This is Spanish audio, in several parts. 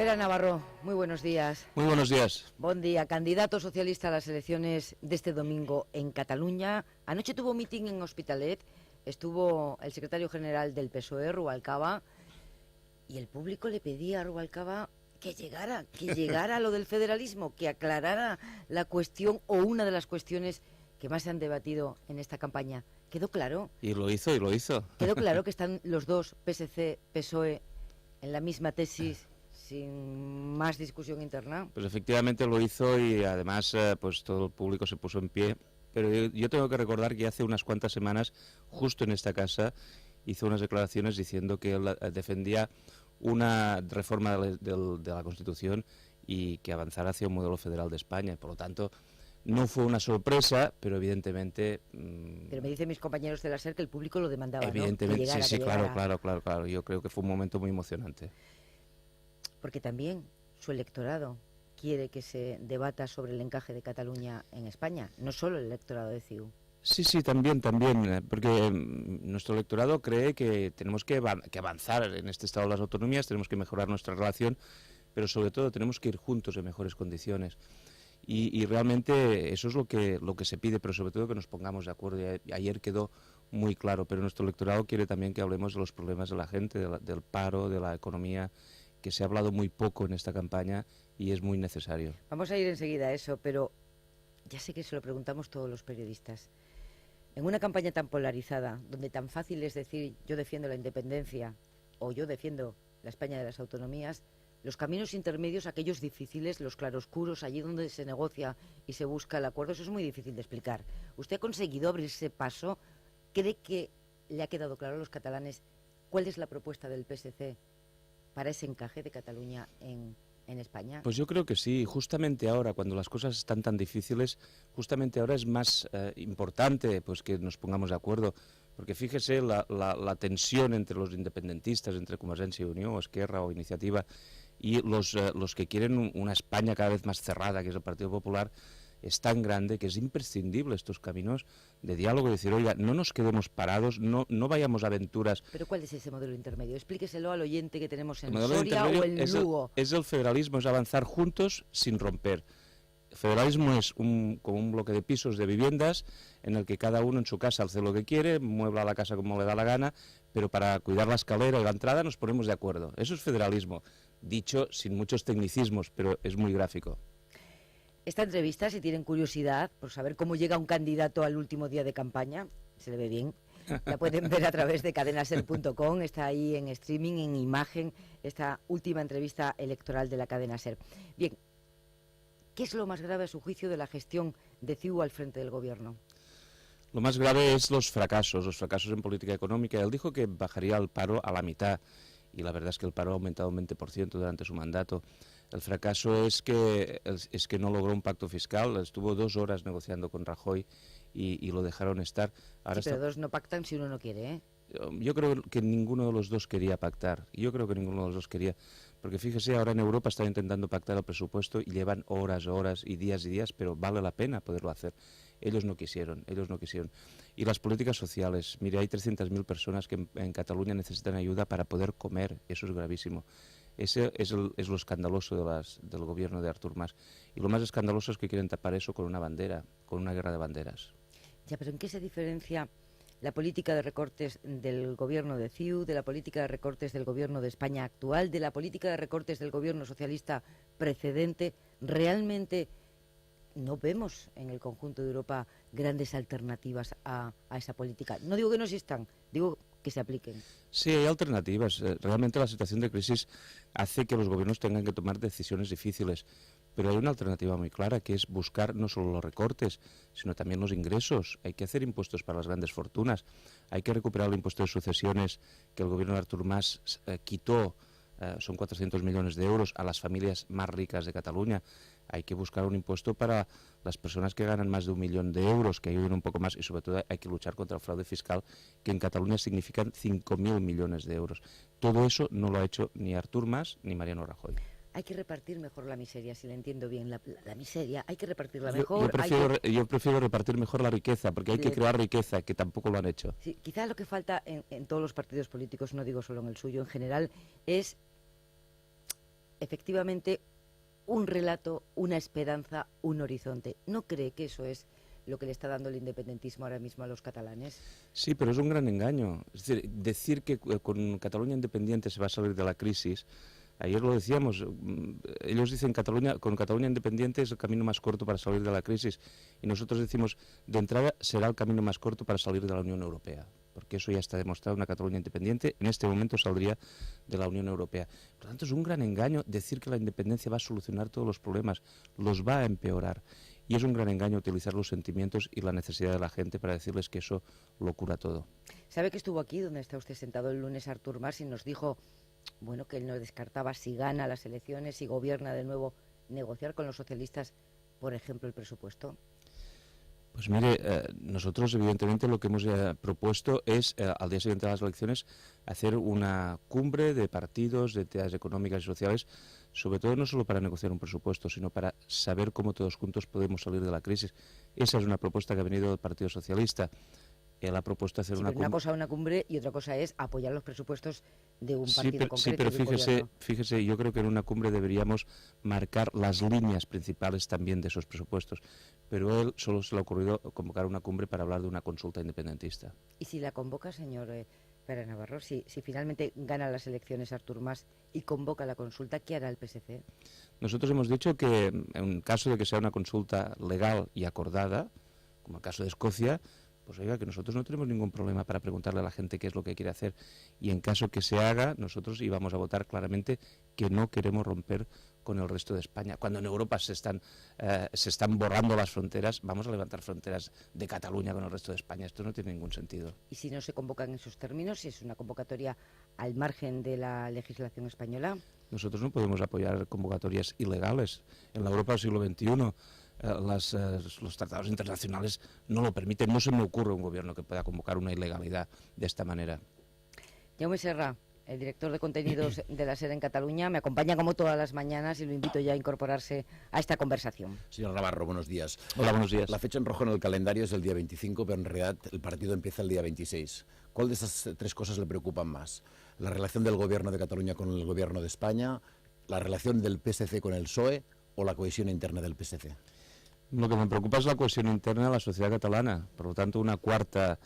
Pere Navarro, moi buenos días. Muy buenos días. Bon día, candidato socialista a las elecciones de este domingo en Cataluña. Anoche tuvo meeting en Hospitalet, estuvo el secretario general del PSOE, Rubalcaba, y el público le pedía a Rubalcaba que llegara a lo del federalismo, que aclarara la cuestión o una de las cuestiones que más se han debatido en esta campaña. ¿Quedó claro? Y lo hizo. ¿Quedó claro que están los dos, PSC, PSOE, en la misma tesis, sin más discusión interna? Pues efectivamente lo hizo y además pues todo el público se puso en pie. Pero yo tengo que recordar que hace unas cuantas semanas, justo en esta casa, hizo unas declaraciones diciendo que él defendía una reforma de la Constitución y que avanzara hacia un modelo federal de España. Por lo tanto, no fue una sorpresa, pero evidentemente... Pero me dicen mis compañeros de la SER que el público lo demandaba, evidentemente, ¿no? sí, claro. Yo creo que fue un momento muy emocionante. Porque también su electorado quiere que se debata sobre el encaje de Cataluña en España, no solo el electorado de CiU. Sí, también, porque nuestro electorado cree que tenemos que avanzar en este estado de las autonomías, tenemos que mejorar nuestra relación, pero sobre todo tenemos que ir juntos en mejores condiciones. Y realmente eso es lo que se pide, pero sobre todo que nos pongamos de acuerdo. Ayer quedó muy claro, pero nuestro electorado quiere también que hablemos de los problemas de la gente, del paro, de la economía, que se ha hablado muy poco en esta campaña y es muy necesario. Vamos a ir enseguida a eso, pero ya sé que se lo preguntamos todos los periodistas. En una campaña tan polarizada, donde tan fácil es decir yo defiendo la independencia o yo defiendo la España de las autonomías, los caminos intermedios, aquellos difíciles, los claroscuros, allí donde se negocia y se busca el acuerdo, eso es muy difícil de explicar. ¿Usted ha conseguido abrirse paso? ¿Cree que le ha quedado claro a los catalanes cuál es la propuesta del PSC para ese encaje de Cataluña en España? Pues yo creo que sí, justamente ahora, cuando las cosas están tan difíciles, justamente ahora es más importante pues que nos pongamos de acuerdo, porque fíjese la tensión entre los independentistas, entre Convergencia y Unió, Esquerra o Iniciativa, y los que quieren una España cada vez más cerrada, que es el Partido Popular, es tan grande que es imprescindible estos caminos de diálogo, decir, oiga, no nos quedemos parados, no vayamos a aventuras. ¿Pero cuál es ese modelo intermedio? Explíqueselo al oyente que tenemos en Soria o en Lugo. Es el federalismo, es avanzar juntos sin romper. El federalismo es como un bloque de pisos, de viviendas, en el que cada uno en su casa hace lo que quiere, muebla la casa como le da la gana, pero para cuidar la escalera y la entrada nos ponemos de acuerdo. Eso es federalismo, dicho sin muchos tecnicismos, pero es muy gráfico. Esta entrevista, si tienen curiosidad por saber cómo llega un candidato al último día de campaña, se le ve bien, la pueden ver a través de cadenaser.com, está ahí en streaming, en imagen, esta última entrevista electoral de la cadena SER. Bien, ¿qué es lo más grave a su juicio de la gestión de CiU al frente del gobierno? Lo más grave es los fracasos en política económica. Él dijo que bajaría el paro a la mitad y la verdad es que el paro ha aumentado un 20% durante su mandato. El fracaso es que no logró un pacto fiscal, estuvo 2 horas negociando con Rajoy y lo dejaron estar. Ahora sí, pero dos no pactan si uno no quiere, ¿eh? Yo creo que ninguno de los dos quería pactar, porque fíjese, ahora en Europa están intentando pactar el presupuesto y llevan horas y días, pero vale la pena poderlo hacer. Ellos no quisieron. Y las políticas sociales, mire, hay 300.000 personas que en Cataluña necesitan ayuda para poder comer, eso es gravísimo. Ese es lo escandaloso del gobierno de Artur Mas. Y lo más escandaloso es que quieren tapar eso con una bandera, con una guerra de banderas. Ya, pero ¿en qué se diferencia la política de recortes del gobierno de CiU, de la política de recortes del gobierno de España actual, de la política de recortes del gobierno socialista precedente? Realmente no vemos en el conjunto de Europa grandes alternativas a esa política. No digo que no existan, digo que se apliquen. Sí, hay alternativas. Realmente la situación de crisis hace que los gobiernos tengan que tomar decisiones difíciles, pero hay una alternativa muy clara, que es buscar no solo los recortes, sino también los ingresos. Hay que hacer impuestos para las grandes fortunas, hay que recuperar el impuesto de sucesiones que el gobierno de Artur Mas quitó, son 400 millones de euros, a las familias más ricas de Cataluña. Hay que buscar un impuesto para las personas que ganan más de 1 millón de euros, que ayuden un poco más, y sobre todo hay que luchar contra el fraude fiscal, que en Cataluña significan 5.000 millones de euros. Todo eso no lo ha hecho ni Artur Mas ni Mariano Rajoy. Hay que repartir mejor la miseria, si le entiendo bien, la miseria, hay que repartirla mejor. Yo prefiero repartir mejor la riqueza, porque hay que crear riqueza, que tampoco lo han hecho. Sí, quizás lo que falta en todos los partidos políticos, no digo solo en el suyo, en general, es efectivamente un relato, una esperanza, un horizonte. ¿No cree que eso es lo que le está dando el independentismo ahora mismo a los catalanes? Sí, pero es un gran engaño. Es decir que con Cataluña independiente se va a salir de la crisis. Ayer lo decíamos, ellos dicen con Cataluña independiente es el camino más corto para salir de la crisis, y nosotros decimos, de entrada será el camino más corto para salir de la Unión Europea, porque eso ya está demostrado. Una Cataluña independiente en este momento saldría de la Unión Europea. Por lo tanto, es un gran engaño decir que la independencia va a solucionar todos los problemas, los va a empeorar. Y es un gran engaño utilizar los sentimientos y la necesidad de la gente para decirles que eso lo cura todo. ¿Sabe que estuvo aquí, donde está usted sentado el lunes, Artur Mas, y nos dijo, bueno, que él no descartaba, si gana las elecciones, si gobierna de nuevo, negociar con los socialistas, por ejemplo, el presupuesto? Pues mire, nosotros evidentemente lo que hemos propuesto es, al día siguiente de las elecciones, hacer una cumbre de partidos, de entidades económicas y sociales, sobre todo no solo para negociar un presupuesto, sino para saber cómo todos juntos podemos salir de la crisis. Esa es una propuesta que ha venido del Partido Socialista. Él ha propuesto hacer una cosa una cumbre y otra cosa es apoyar los presupuestos de un partido concreto. Sí, pero fíjese, yo creo que en una cumbre deberíamos marcar las líneas principales también de esos presupuestos. Pero él solo se le ha ocurrido convocar una cumbre para hablar de una consulta independentista. ¿Y si la convoca, señor Pere Navarro? Si finalmente gana las elecciones Artur Mas y convoca la consulta, ¿qué hará el PSC? Nosotros hemos dicho que en caso de que sea una consulta legal y acordada, como el caso de Escocia, pues oiga, que nosotros no tenemos ningún problema para preguntarle a la gente qué es lo que quiere hacer, y en caso que se haga, nosotros íbamos a votar claramente que no queremos romper con el resto de España. Cuando en Europa se están borrando las fronteras, vamos a levantar fronteras de Cataluña con el resto de España. Esto no tiene ningún sentido. ¿Y si no se convocan en esos términos, si es una convocatoria al margen de la legislación española? Nosotros no podemos apoyar convocatorias ilegales. En la Europa del siglo XXI los tratados internacionales no lo permiten. No se me ocurre un gobierno que pueda convocar una ilegalidad de esta manera. Jaume Serra, el director de contenidos de la SER en Cataluña, me acompaña como todas las mañanas y lo invito ya a incorporarse a esta conversación. Señor Navarro, buenos días. Hola, buenos días. La fecha en rojo en el calendario es el día 25, pero en realidad el partido empieza el día 26. ¿Cuál de esas tres cosas le preocupan más? ¿La relación del gobierno de Cataluña con el gobierno de España, la relación del PSC con el PSOE o la cohesión interna del PSC? Lo que me preocupa es la cohesión interna de la sociedad catalana. Por lo tanto, una cuarta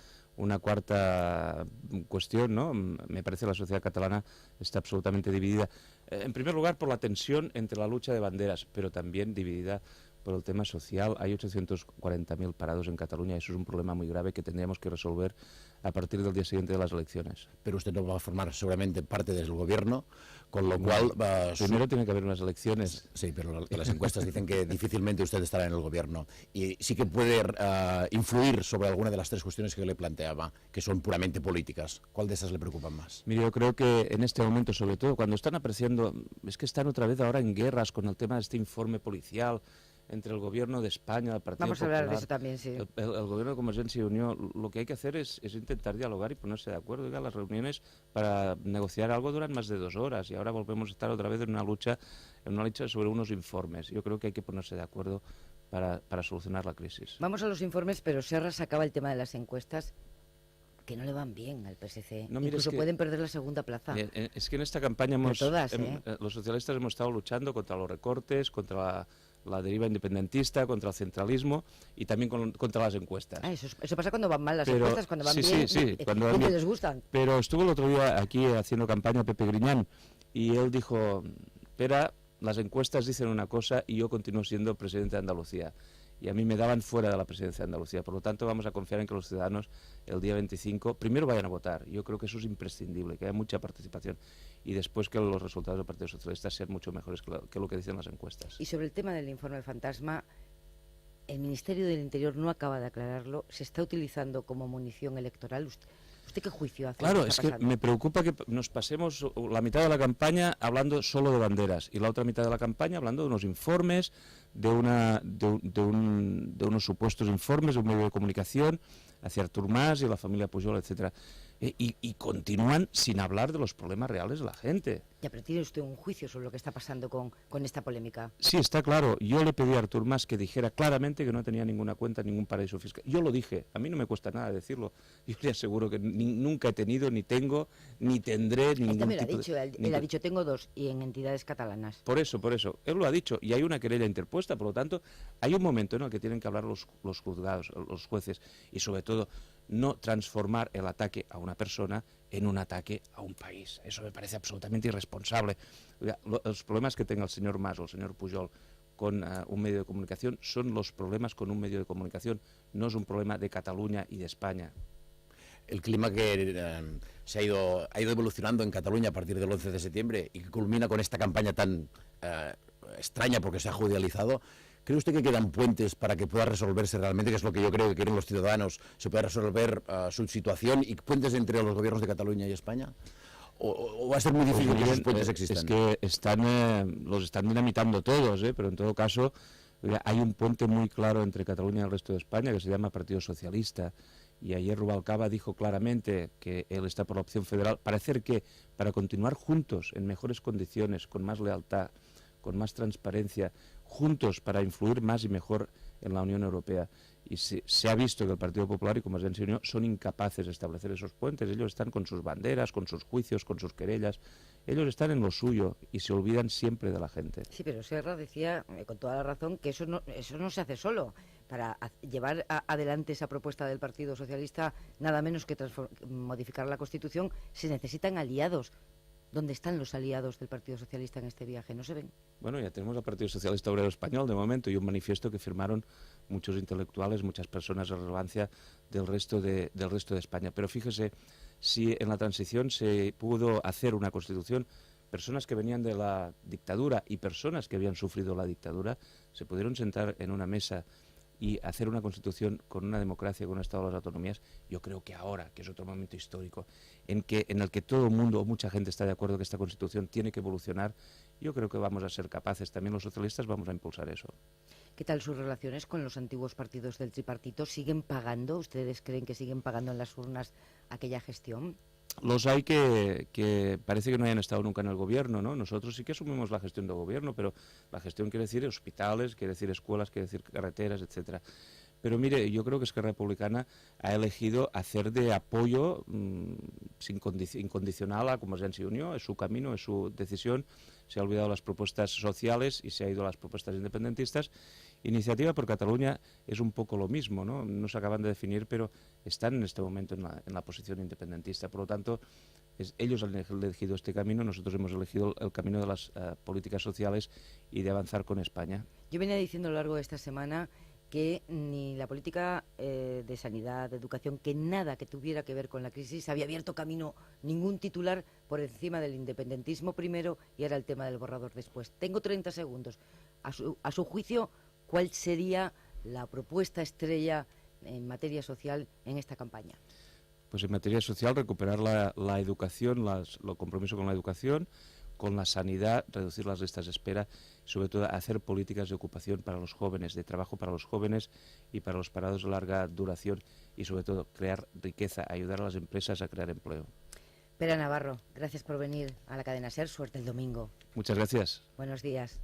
cuestión, ¿no? Me parece que la sociedad catalana está absolutamente dividida. En primer lugar, por la tensión entre la lucha de banderas, pero también dividida por el tema social. Hay 840.000 parados en Cataluña y eso es un problema muy grave que tendríamos que resolver a partir del día siguiente de las elecciones. Pero usted no va a formar seguramente parte del gobierno, con lo cual... Primero tiene que haber unas elecciones. Sí, pero las encuestas dicen que difícilmente usted estará en el gobierno. Y sí que puede influir sobre alguna de las tres cuestiones que le planteaba, que son puramente políticas. ¿Cuál de esas le preocupan más? Mire, yo creo que en este momento, sobre todo, cuando están apreciando... Es que están otra vez ahora en guerras con el tema de este informe policial entre el gobierno de España, el Partido Vamos a Popular, hablar de eso también, sí. el gobierno de Convergencia y Unión. Lo que hay que hacer es intentar dialogar y ponerse de acuerdo. Oiga, las reuniones para negociar algo duran más de 2 horas y ahora volvemos a estar otra vez en una lucha sobre unos informes. Yo creo que hay que ponerse de acuerdo para solucionar la crisis. Vamos a los informes, pero Serra sacaba el tema de las encuestas que no le van bien al PSC. No, mire, incluso pueden perder la segunda plaza. Es que en esta campaña los socialistas hemos estado luchando contra los recortes, contra la deriva independentista, contra el centralismo y también contra las encuestas. Eso pasa cuando van mal las encuestas, cuando van bien, cuando van bien, les gustan. Pero estuvo el otro día aquí haciendo campaña Pepe Griñán y él dijo, Pera, las encuestas dicen una cosa y yo continúo siendo presidente de Andalucía. Y a mí me daban fuera de la presidencia de Andalucía. Por lo tanto, vamos a confiar en que los ciudadanos el día 25 primero vayan a votar. Yo creo que eso es imprescindible, que haya mucha participación. Y después que los resultados del Partido Socialista sean mucho mejores que lo que dicen las encuestas. Y sobre el tema del informe fantasma, el Ministerio del Interior no acaba de aclararlo. ¿Se está utilizando como munición electoral? ¿Usted qué juicio hace? Claro, es que me preocupa que nos pasemos la mitad de la campaña hablando solo de banderas y la otra mitad de la campaña hablando de unos informes, de unos supuestos informes de un medio de comunicación. hacia Artur Mas y la familia Pujol, etcétera. Y continúan sin hablar de los problemas reales de la gente. Ya, pero tiene usted un juicio sobre lo que está pasando con esta polémica. Sí, está claro. Yo le pedí a Artur Mas que dijera claramente que no tenía ninguna cuenta en ningún paraíso fiscal. Yo lo dije, a mí no me cuesta nada decirlo. Yo le aseguro que nunca he tenido, ni tengo, ni tendré ningún Él también lo ha tipo dicho, de... él ha dicho tengo 2 y en entidades catalanas. Por eso, él lo ha dicho y hay una querella interpuesta, por lo tanto, hay un momento en el que tienen que hablar los juzgados, los jueces y sobre todo no transformar el ataque a una persona en un ataque a un país. Eso me parece absolutamente irresponsable. Los problemas que tenga el señor Mas o el señor Pujol con un medio de comunicación son los problemas con un medio de comunicación, no es un problema de Cataluña y de España. El clima que se ha ido evolucionando en Cataluña a partir del 11 de septiembre y que culmina con esta campaña tan extraña porque se ha judicializado, ¿cree usted que quedan puentes para que pueda resolverse realmente, que es lo que yo creo que quieren los ciudadanos, se pueda resolver su situación y puentes entre los gobiernos de Cataluña y España? ¿O va a ser muy difícil que esos puentes existan? Es que los están dinamitando todos, pero en todo caso hay un puente muy claro entre Cataluña y el resto de España que se llama Partido Socialista. Y ayer Rubalcaba dijo claramente que él está por la opción federal para hacer que, para continuar juntos en mejores condiciones, con más lealtad, con más transparencia, juntos para influir más y mejor en la Unión Europea. Y se ha visto que el Partido Popular y Convergencia y Unió son incapaces de establecer esos puentes. Ellos están con sus banderas, con sus juicios, con sus querellas. Ellos están en lo suyo y se olvidan siempre de la gente. Sí, pero Serra decía, con toda la razón, que eso no se hace solo. Para llevar adelante esa propuesta del Partido Socialista, nada menos que modificar la Constitución, se necesitan aliados. ¿Dónde están los aliados del Partido Socialista en este viaje? ¿No se ven? Bueno, ya tenemos al Partido Socialista Obrero Español de momento y un manifiesto que firmaron muchos intelectuales, muchas personas de relevancia del resto de España. Pero fíjese, si en la transición se pudo hacer una Constitución, personas que venían de la dictadura y personas que habían sufrido la dictadura se pudieron sentar en una mesa y hacer una Constitución con una democracia, con un Estado de las autonomías. Yo creo que ahora, que es otro momento histórico, en el que todo el mundo o mucha gente está de acuerdo que esta Constitución tiene que evolucionar, yo creo que vamos a ser capaces, también los socialistas vamos a impulsar eso. ¿Qué tal sus relaciones con los antiguos partidos del tripartito? ¿Siguen pagando? ¿Ustedes creen que siguen pagando en las urnas aquella gestión? Los hay que parece que no hayan estado nunca en el gobierno, ¿no? Nosotros sí que asumimos la gestión del gobierno, pero la gestión quiere decir hospitales, quiere decir escuelas, quiere decir carreteras, etcétera. Pero mire, yo creo que Esquerra Republicana ha elegido hacer de apoyo incondicional a Convergencia y Unió, es su camino, es su decisión. Se ha olvidado las propuestas sociales y se ha ido a las propuestas independentistas. Iniciativa por Cataluña es un poco lo mismo, ¿no? No se acaban de definir, pero están en este momento en la posición independentista. Por lo tanto, ellos han elegido este camino, nosotros hemos elegido el camino de las políticas sociales y de avanzar con España. Yo venía diciendo a lo largo de esta semana que ni la política de sanidad, de educación, que nada que tuviera que ver con la crisis había abierto camino, ningún titular por encima del independentismo primero y ahora el tema del borrador después. Tengo 30 segundos. A su juicio, ¿cuál sería la propuesta estrella en materia social en esta campaña? Pues en materia social recuperar la educación, el compromiso con la educación, con la sanidad, reducir las listas de espera y sobre todo hacer políticas de ocupación para los jóvenes, de trabajo para los jóvenes y para los parados de larga duración y sobre todo crear riqueza, ayudar a las empresas a crear empleo. Pere Navarro, gracias por venir a la cadena SER, suerte el domingo. Muchas gracias. Buenos días.